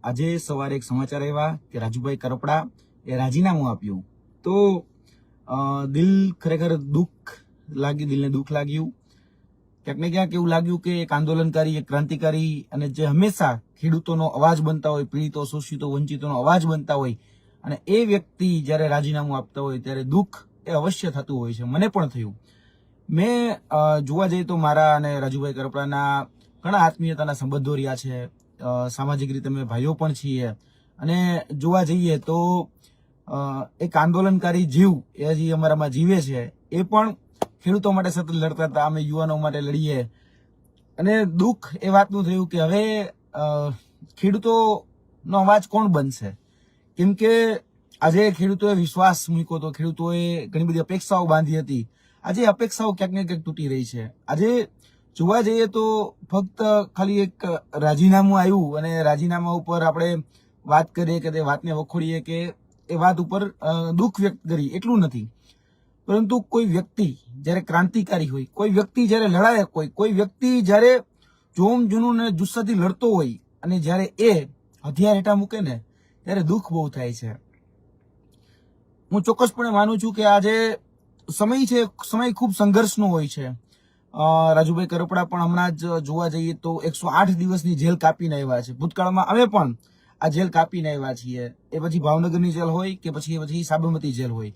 આજે સવારે એક સમાચાર આવ્યા કે રાજુભાઈ કરપડા એ રાજીનામું આપ્યું તો દિલ ખરેખર દિલને દુઃખ લાગ્યું. ક્યાંક ને ક્યાંક એવું લાગ્યું કે એક આંદોલનકારી, એક ક્રાંતિકારી અને જે હંમેશા ખેડૂતોનો અવાજ બનતા હોય, પીડિતો, શોષિતો, વંચિતોનો અવાજ બનતા હોય અને એ વ્યક્તિ જ્યારે રાજીનામું આપતા હોય ત્યારે દુઃખ એ અવશ્ય થતું હોય છે. મને પણ થયું. મેં જોવા જઈએ તો મારા અને રાજુભાઈ કરપડાના ઘણા આત્મીયતાના સંબંધો રહ્યા છે. સામાજિક રીતે અમે ભાઈઓ પણ છીએ અને જોવા જઈએ તો એક આંદોલનકારી જીવ એ હજી અમારામાં જીવે છે. એ પણ ખેડૂતો માટે સતત લડતા હતા, અમે યુવાનો માટે લડીએ. અને દુઃખ એ વાતનું થયું કે હવે ખેડૂતોનો અવાજ કોણ બનશે? કેમ કે આજે ખેડૂતોએ વિશ્વાસ મૂક્યો હતો, ખેડૂતોએ ઘણી બધી અપેક્ષાઓ બાંધી હતી. આજે અપેક્ષાઓ ક્યાંક ને ક્યાંક તૂટી રહી છે. આજે જોવા જઈએ તો ફક્ત ખાલી એક રાજીનામું આવ્યું અને રાજીનામા ઉપર આપણે વાત કરીએ કે તે વાતને વખોડીએ કે એ વાત ઉપર દુઃખ વ્યક્ત કરી એટલું નથી, પરંતુ કોઈ વ્યક્તિ જ્યારે ક્રાંતિકારી હોય, કોઈ વ્યક્તિ જ્યારે લડાયક હોય, કોઈ વ્યક્તિ જ્યારે જોમ જુનૂન અને જુસ્સાથી લડતો હોય અને જ્યારે એ હથિયાર હેઠા મૂકે ને ત્યારે દુઃખ બહુ થાય છે. હું ચોક્કસપણે માનું છું કે આજે સમય છે, સમય ખૂબ સંઘર્ષનો હોય છે. રાજુભાઈ કરપડા પણ હમણાં જ જોવા જઈએ તો 108 દિવસની જેલ કાપીને આવ્યા છે. ભૂતકાળમાં અમે પણ આ જેલ કાપીને આવ્યા છીએ. એ પછી ભાવનગરની જેલ હોય કે પછી સાબરમતી જેલ હોય.